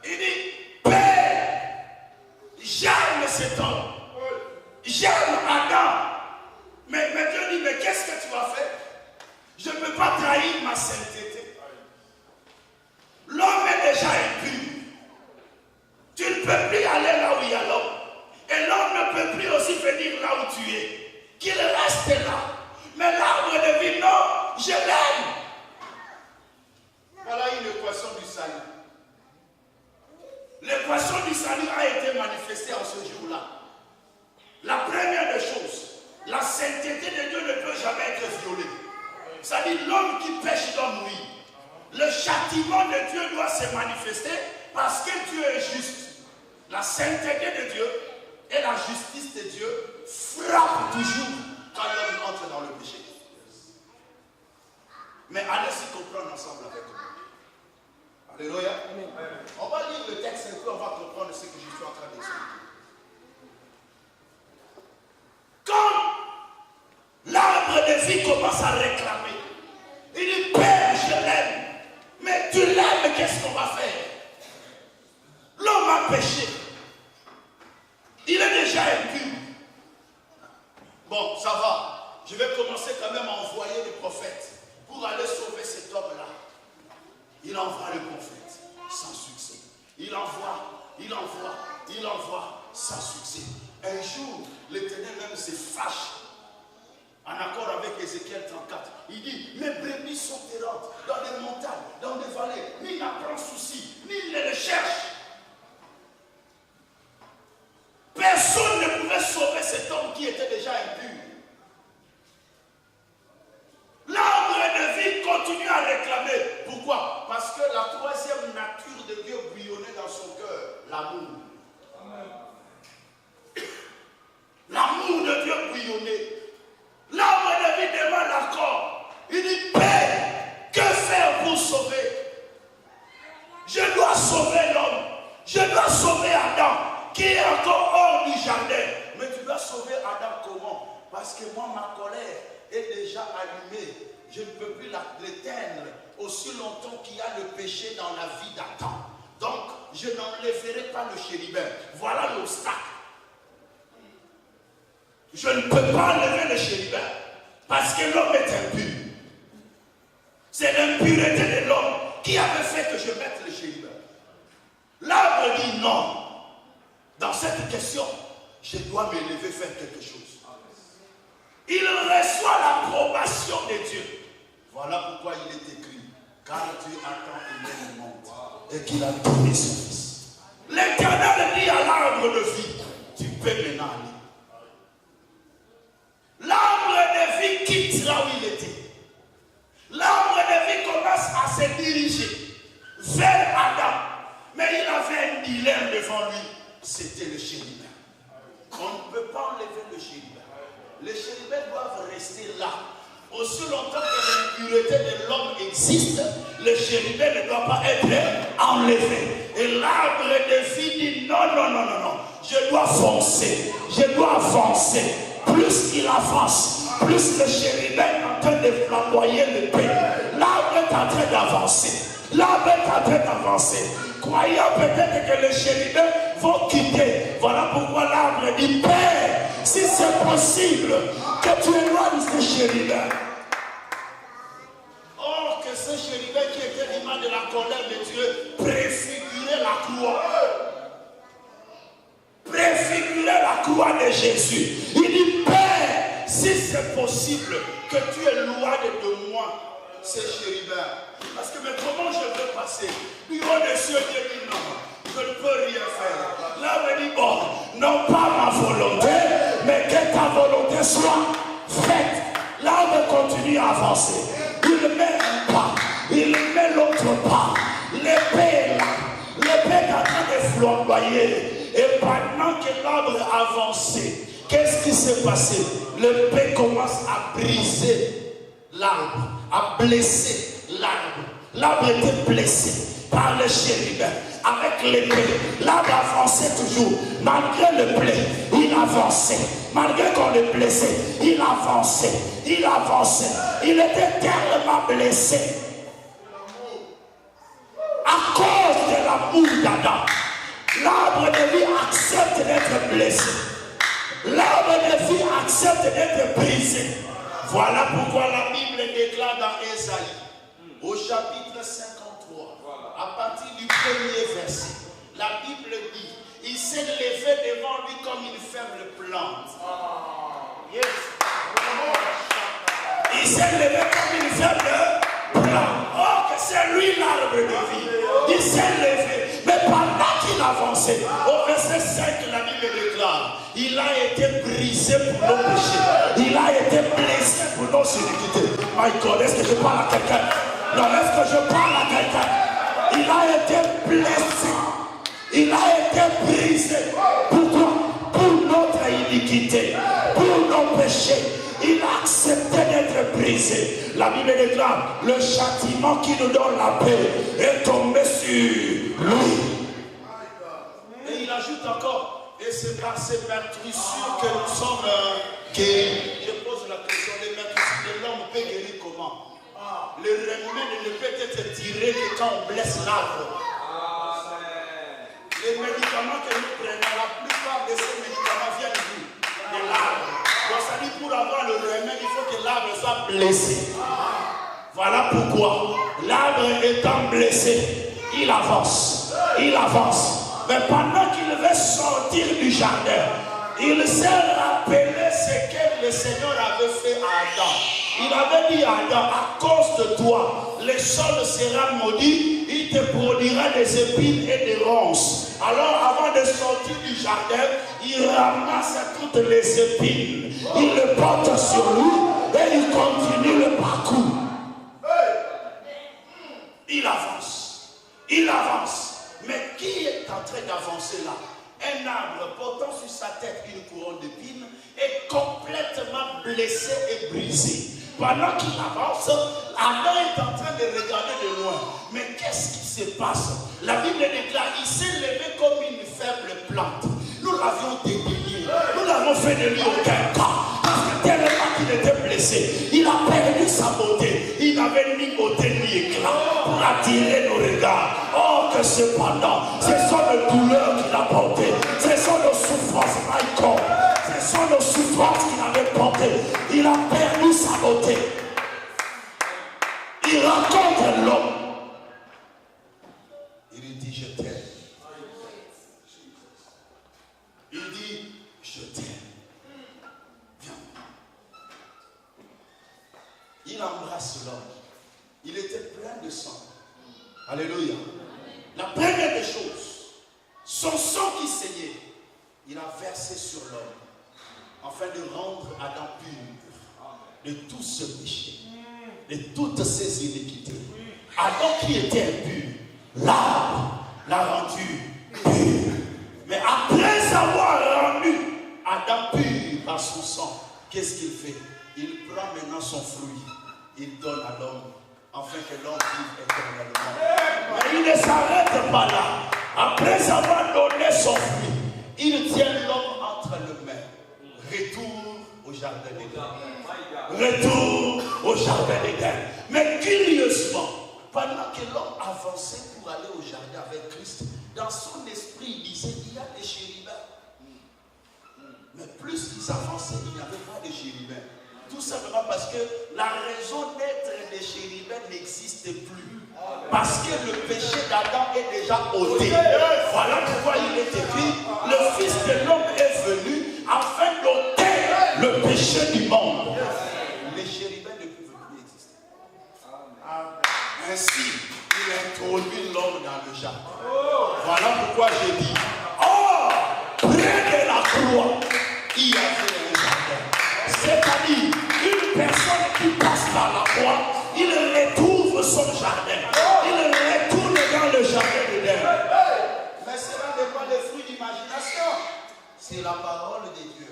Il dit, Père, j'aime cet homme. J'aime Adam. Mais Dieu dit, mais qu'est-ce que tu as fait? Je ne peux pas trahir ma sainteté. L'homme est déjà impur. Tu ne peux plus aller là où il y a l'homme. Et l'homme ne peut plus aussi venir là où tu es. Qu'il reste là. Mais l'arbre de vie, non, je l'aime. Voilà une équation du salut. L'équation du salut a été manifestée en ce jour-là. La première des choses, la sainteté de Dieu ne peut jamais être violée. C'est-à-dire l'homme qui pêche doit mourir. Le châtiment de Dieu doit se manifester parce que Dieu est juste. La sainteté de Dieu et la justice de Dieu frappent toujours quand l'homme entre dans le péché. Mais allez-y comprendre ensemble avec moi. Alléluia. On va lire le texte et puis on va comprendre ce que je suis en train d'expliquer. Quand l'arbre de vie commence à réclamer, il dit, Père, je l'aime. Mais tu l'aimes, qu'est-ce qu'on va faire? L'homme a péché. Il est déjà impur. Bon, ça va. Je vais commencer quand même à envoyer des prophètes pour aller sauver cet homme-là. Il envoie le prophète sans succès. Il envoie sans succès. Un jour, l'Éternel même se fâche. En accord avec Ézéchiel 34. Il dit, mes brebis sont errantes dans des montagnes, dans des vallées. Ni n'en prend souci, ni ne les cherche. est déjà allumé. Je ne peux plus l'éteindre aussi longtemps qu'il y a le péché dans la vie d'Adam. Donc, je n'enlèverai pas le chérubin. Voilà l'obstacle. Je ne peux pas enlever le chérubin parce que l'homme est impur. C'est l'impureté de l'homme qui avait fait que je mette le chérubin. L'arbre dit non. Dans cette question, je dois m'élever faire quelque chose. Il reçoit l'approbation de Dieu. Voilà pourquoi il est écrit. Car Dieu attend et le monde. Et qu'il a donné son fils. L'Éternel dit à l'arbre de vie, tu peux maintenant aller. L'arbre de vie quitte là où il était. L'arbre de vie commence à se diriger vers Adam. Mais il avait un dilemme devant lui. C'était le chérubin. On ne peut pas enlever le chérubin. Les chérubins doivent rester là. Aussi longtemps que l'impureté de l'homme existe, le chérubin ne doit pas être enlevé. Et l'arbre de vie dit non, non, non, non, non. Je dois foncer. Je dois avancer. Plus il avance, plus le chérubin est en train de flamboyer l'épée. L'arbre est en train d'avancer. L'arbre est en train d'avancer. Croyant peut-être que les chérubins vont quitter. Voilà pourquoi l'arbre dit, Père, si c'est possible, que tu éloignes ce chérubin. Or que ce chérubin qui était l'image de la colère de Dieu préfigurait la croix. Préfigurait la croix de Jésus. Il dit, Père, si c'est possible, que tu éloignes de moi ce chérubin. Parce que mais comment je veux passer? Bureau de cieux, Dieu dit non, je ne peux rien faire. Là, on dit bon, non pas ma volonté, mais que ta volonté soit faite. Là, on continue à avancer. Il met un pas, il met l'autre pas. L'épée est là, l'épée est en train de flamboyer. Et pendant que l'arbre avançait, qu'est-ce qui s'est passé? L'épée commence à briser l'arbre, à blesser l'arbre. L'arbre était blessé par le chérubin avec l'épée. L'arbre avançait toujours. Malgré le blé, il avançait. Malgré qu'on le blessait, il avançait. Il avançait. Il était tellement blessé à cause de l'amour d'Adam. L'arbre de vie accepte d'être blessé. L'arbre de vie accepte d'être brisé. Voilà pourquoi la Bible déclare dans Ésaïe, au chapitre 53, à partir du premier verset, la Bible dit, il s'est levé devant lui comme une faible plante. Yes. Il s'est levé comme une faible plante. Oh, que c'est lui l'arbre de vie. Il s'est levé. Mais pendant qu'il avançait, au verset 5, la Bible déclare, il a été brisé pour nos péchés. Il a été blessé pour nos iniquités. My God, est-ce que je parle à quelqu'un? Non, est-ce que je parle à quelqu'un? Il a été blessé. Il a été brisé. Pourquoi? Pour notre iniquité. Pour nos péchés. Il a accepté d'être brisé. La Bible déclare, le châtiment qui nous donne la paix est tombé sur lui. Et il ajoute encore, et c'est par ces meurtrissures que nous sommes guéris. Je pose la question, les meurtrissures de l'homme peut guérir comment? Le remède ne peut être tiré que quand on blesse l'arbre. Les médicaments que nous prenons, la plupart de ces médicaments viennent de l'arbre. Donc ça dit pour avoir le remède, il faut que l'arbre soit blessé. Voilà pourquoi l'arbre étant blessé, il avance. Il avance. Mais pendant qu'il veut sortir du jardin, il s'est rappelé ce que le Seigneur avait fait à Adam. Il avait dit à Adam, à cause de toi, le sol sera maudit, il te produira des épines et des ronces. Alors avant de sortir du jardin, il ramasse toutes les épines. Il le porte sur lui et il continue le parcours. Il avance. Il avance. Mais qui est en train d'avancer là? Un arbre portant sur sa tête une couronne d'épines est complètement blessé et brisé. Pendant qu'il avance, Adam est en train de regarder de loin. Mais qu'est-ce qui se passe? La Bible déclare, il s'est levé comme une faible plante. Nous l'avions dédaigné. Nous n'avons fait de lui aucun cas. Parce que tellement qu'il qu'il était blessé. Il a perdu sa beauté. Il n'avait ni beauté ni éclat pour attirer nos regards. Oh, que cependant, ce sont les douleurs qu'il a portées. Ce sont nos souffrances, my God. Ce sont nos souffrances qu'il avait portées. Il a perdu sa beauté. Il rencontre l'homme. Il lui dit, je t'aime. Il dit, je t'aime. Viens. Il embrasse l'homme. Il était plein de sang. Alléluia. La première des choses, son sang qui saignait, il a versé sur l'homme, afin de rendre Adam pur de tout ce péché, de toutes ses iniquités. Adam qui était impur, l'arbre l'a rendu pur. Mais après avoir rendu Adam pur par son sang, qu'est-ce qu'il fait? Il prend maintenant son fruit, il donne à l'homme, afin que l'homme vive éternellement. Mais il ne s'arrête pas là. Après avoir donné son fruit, il tient l'homme entre les mains. Retour au jardin d'Éden. Retour au jardin d'Éden. Mais curieusement, pendant que l'homme avançait pour aller au jardin avec Christ, dans son esprit, il disait qu'il y a des chérubins. Mais plus ils avançaient, il n'y avait pas de chérubins. Tout simplement parce que la raison d'être des chérubins n'existe plus. Parce que le péché d'Adam est déjà ôté. Voilà pourquoi il est écrit, le Fils de l'homme est venu afin d'ôter le péché du monde. Les chérubins ne peuvent plus exister. Ainsi, il introduit l'homme dans le jardin. Voilà pourquoi j'ai dit, oh, près de la croix, il y avait un jardin. C'est-à-dire, une personne qui passe par la croix, il retrouve son jardin. Il retourne dans le jardin d'Éden. Mais cela n'est pas le fruit d'imagination. C'est la parole de Dieu.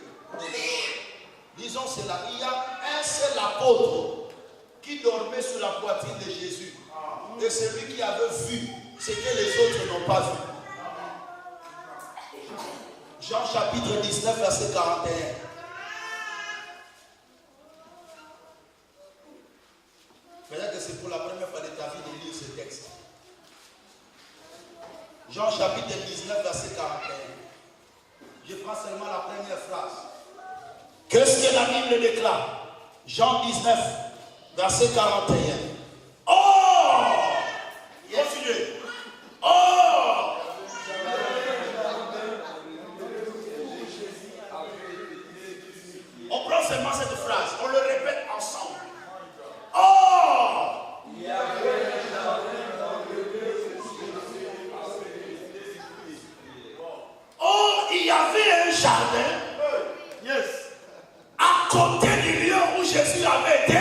Disons cela. Il y a un seul apôtre qui dormait sur la poitrine de Jésus. Et celui qui avait vu ce que les autres n'ont pas vu. Jean chapitre 19, verset 41. Peut-être que c'est pour la première fois de ta vie de lire ce texte. Jean chapitre 19, verset 41. Je prends seulement la première phrase. Qu'est-ce que la Bible déclare? Jean 19, verset 41. Oh! Continuez. Oh! On prend seulement cette phrase. On le répète ensemble. Oh! Oh, il y avait un jardin. Yes. À côté du lieu où Jésus avait été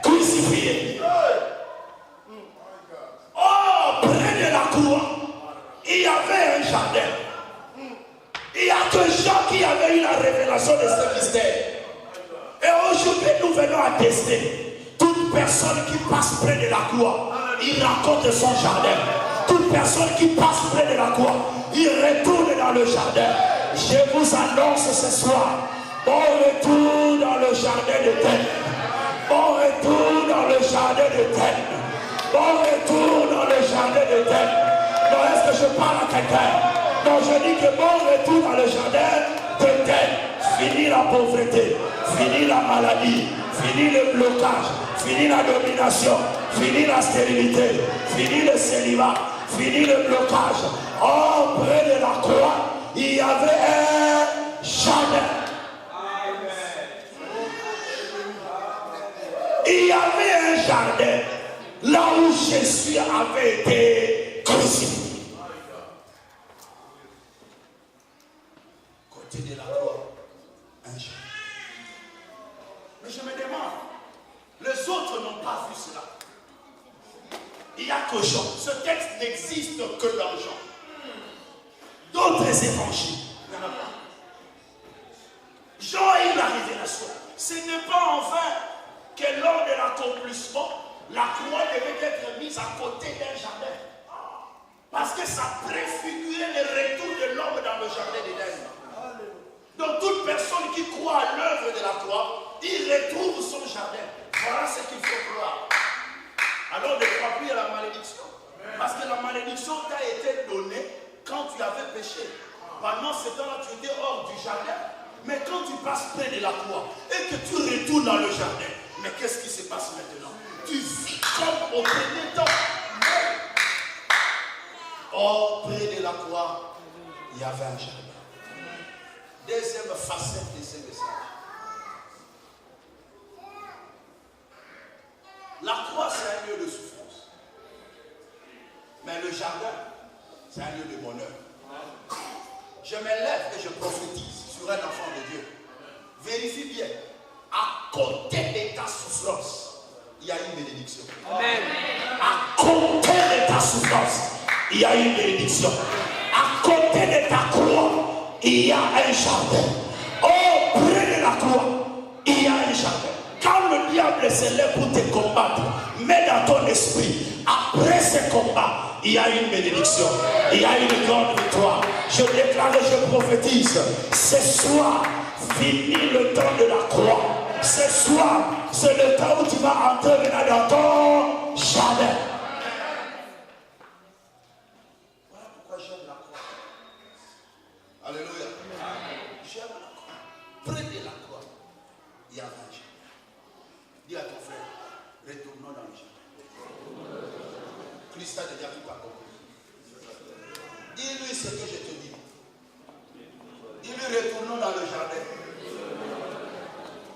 crucifié. Oh, près de la croix, il y avait un jardin. Il n'y a que Jean qui avait eu la révélation de ce mystère. Et aujourd'hui, nous venons attester. Toute personne qui passe près de la croix, il raconte son jardin. Toute personne qui passe près de la croix, il retourne dans le jardin. Je vous annonce ce soir, bon retour dans le jardin d'Éden. Bon retour dans le jardin d'Éden. Bon retour dans le jardin d'Éden. Non, est-ce que je parle à quelqu'un? Non, je dis que bon retour dans le jardin d'Éden. Fini la pauvreté, fini la maladie, fini le blocage, fini la domination, fini la stérilité, fini le célibat, fini le blocage. Oh, près de la croix, il y avait un jardin. Il y avait un jardin là où Jésus avait été crucifié. Côté de la croix, un jardin. Mais je me demande, les autres n'ont pas vu cela. Il n'y a que Jean. Ce texte n'existe que dans Jean. D'autres évangiles, il n'y en a pas. Jean a eu la révélation. Ce n'est pas en vain que lors de l'accomplissement, la croix devait être mise à côté d'un jardin. Parce que ça préfigurait le retour de l'homme dans le jardin d'Éden. Donc toute personne qui croit à l'œuvre de la croix il retrouve son jardin. Voilà ce qu'il faut croire. Alors ne crois plus à la malédiction. Parce que la malédiction t'a été donnée quand tu avais péché. Pendant ce temps-là, tu étais hors du jardin. Mais quand tu passes près de la croix et que tu retournes dans le jardin, mais qu'est-ce qui se passe maintenant? Tu vis comme au premier temps. Or, près de la croix, il y avait un jardin. Deuxième facette de ce message. La croix, c'est un lieu de souffrance. Mais le jardin, c'est un lieu de bonheur. Je me lève et je prophétise sur un enfant de Dieu. Vérifie bien. À côté de ta souffrance, il y a une bénédiction. Amen. À côté de ta souffrance, il y a une bénédiction. À côté de ta croix, il y a un jardin. Oh, près de la croix, il y a un jardin. Quand le diable se lève pour te combattre, mets dans ton esprit, après ce combat, il y a une bénédiction, il y a une grande victoire. Je déclare et je prophétise, ce soir, fini le temps de la croix. Ce soir, c'est le temps où tu vas entrer dans ton jardin. Voilà pourquoi j'aime la croix. Alléluia. J'aime la croix. Près de la croix, il y a un jardin. Dis à ton frère, retournons dans le jardin. Christ a déjà tout accompli. Dis-lui ce que je te dis. Dis-lui, retournons dans le jardin.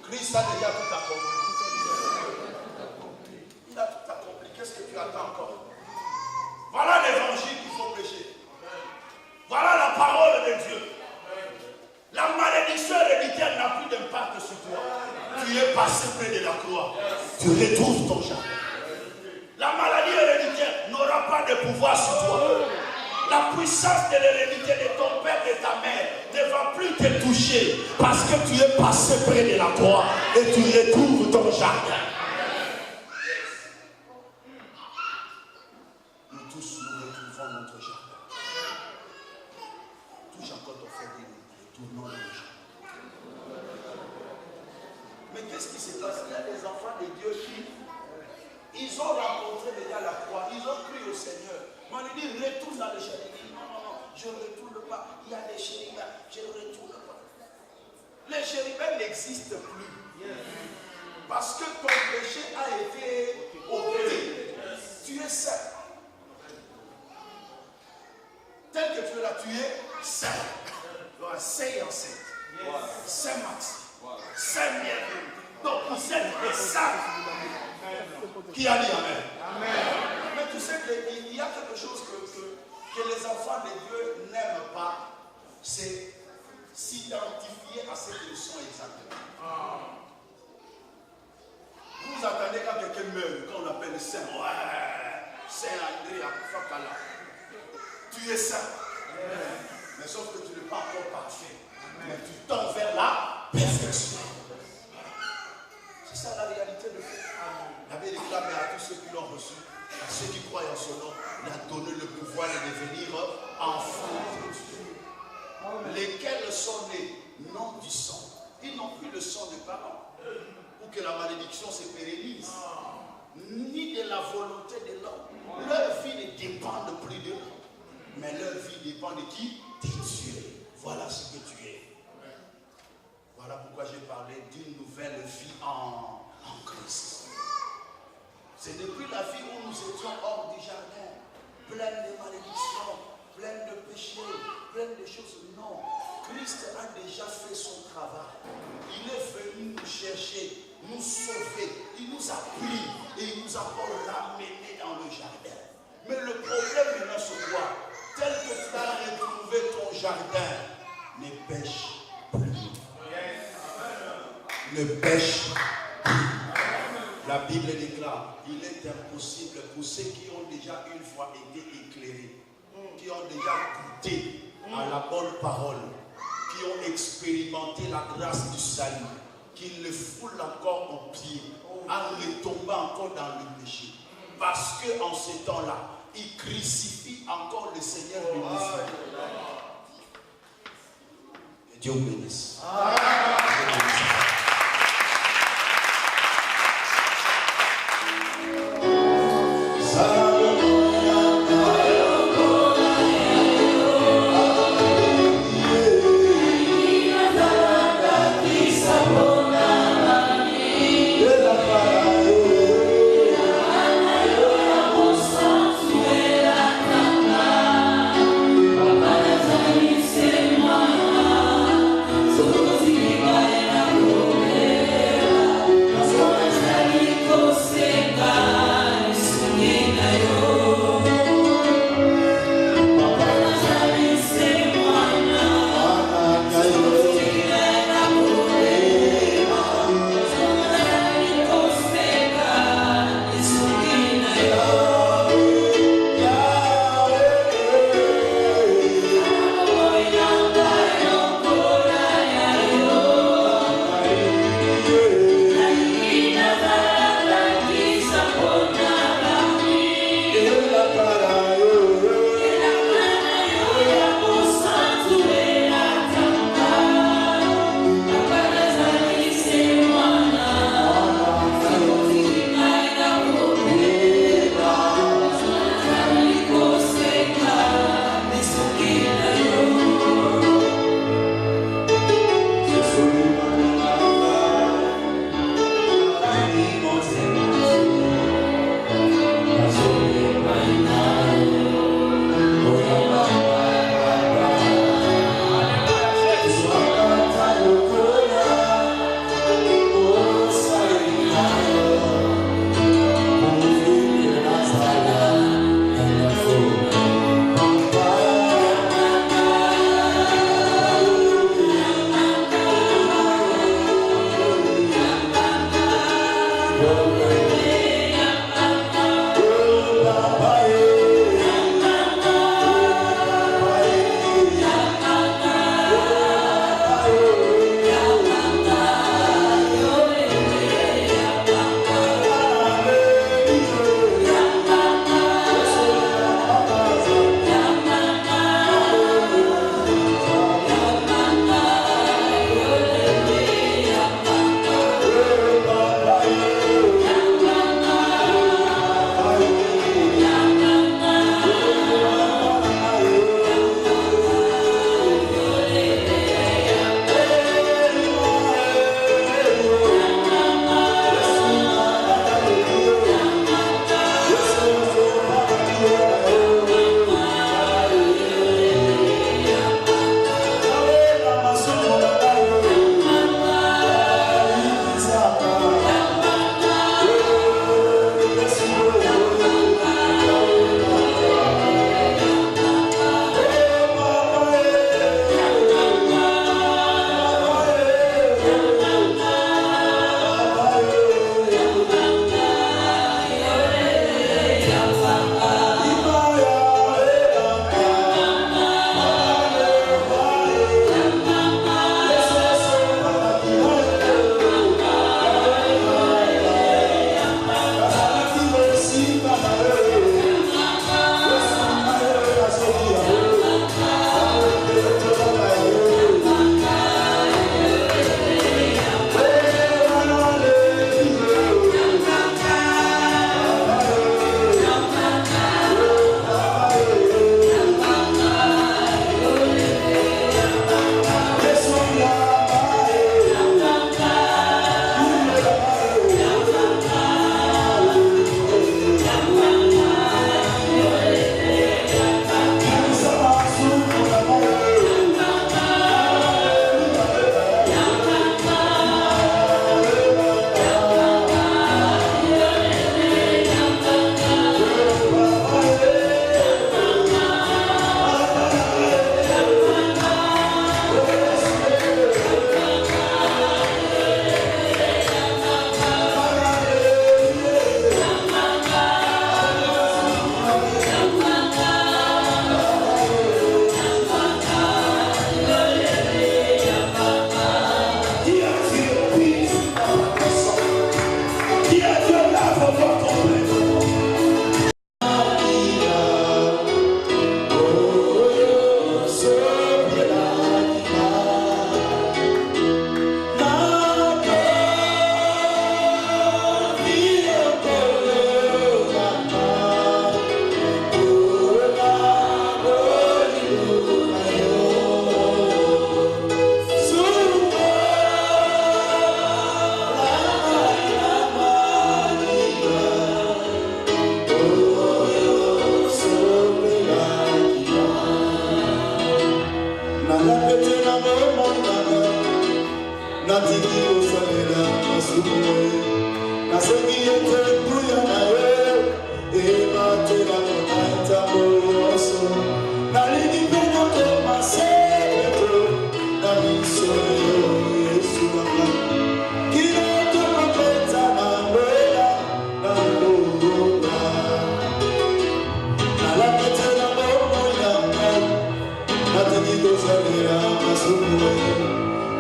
Christ a déjà tout accompli. Il a tout accompli. Qu'est-ce que tu attends encore? Voilà l'évangile qu'il faut prêcher. Voilà la parole de Dieu. La malédiction héréditaire n'a plus d'impact sur toi. Tu es passé près de la croix. Tu retrouves ton jardin. La maladie héréditaire n'aura pas de pouvoir sur toi. La puissance de l'hérédité de ton père, de ta mère ne va plus te toucher parce que tu es passé près de la croix et tu retrouves ton jardin. Nous tous, nous retrouvons notre jardin. Touche encore ton frère et nous retournons dans le jardin. Mais qu'est-ce qui se passe? Il y a des enfants de Dieu qui ils ont rencontré déjà la croix, ils ont cru au Seigneur. Mais on lui dit, retourne dans le jardin. Il dit, non, non, non, je ne retourne pas. Il y a des chérubins, je ne retourne pas. Les chérubins n'existent plus. Parce que ton péché a été ôté. Tu es saint. Tel que tu es là, tu es saint. Saint et enceinte. Saint Max. Saint bienvenu. Donc vous êtes saint. Qui a dit Amen? Amen. Mais tu sais qu'il y a quelque chose que les enfants de Dieu n'aiment pas, c'est s'identifier à ce qu'ils sont exactement. Vous attendez quand quelqu'un meurt, quand on appelle Saint, ouais, Saint André Fakala. Tu es saint. Mais sauf que tu n'es pas encore parfait. Mais tu tends vers la perfection. C'est ça la réalité de Dieu. Il avait déclaré à tous ceux qui l'ont reçu, à ceux qui croient en son nom, il a donné le pouvoir de devenir enfants de Dieu. Lesquels sont nés, non du sang. Ils n'ont plus le sang des parents. Pour que la malédiction se pérennise. Ni de la volonté de l'homme. Leur vie ne dépend plus de nous. Mais leur vie dépend de qui? De Dieu. Voilà ce que tu es. Voilà pourquoi j'ai parlé d'une nouvelle vie en Christ. C'est depuis la vie où nous étions hors du jardin, plein de malédictions, plein de péchés, plein de choses. Non, Christ a déjà fait son travail. Il est venu nous chercher, nous sauver. Il nous a pris et il nous a encore ramenés dans le jardin. Mais le problème maintenant c'est quoi? Tel que tu as retrouvé ton jardin, ne pêche plus. Ne pêche plus. La Bible déclare, il est impossible pour ceux qui ont déjà une fois été éclairés, qui ont déjà goûté à la bonne parole, qui ont expérimenté la grâce du salut, qu'ils le foulent encore aux pieds, en retombant encore dans le péché. Parce qu'en ce temps-là, ils crucifient encore le Seigneur de l'Israël. Que Dieu bénisse.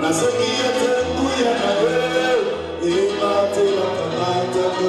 Nasekia tembuya na wewe, imate la kamata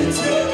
de Dieu.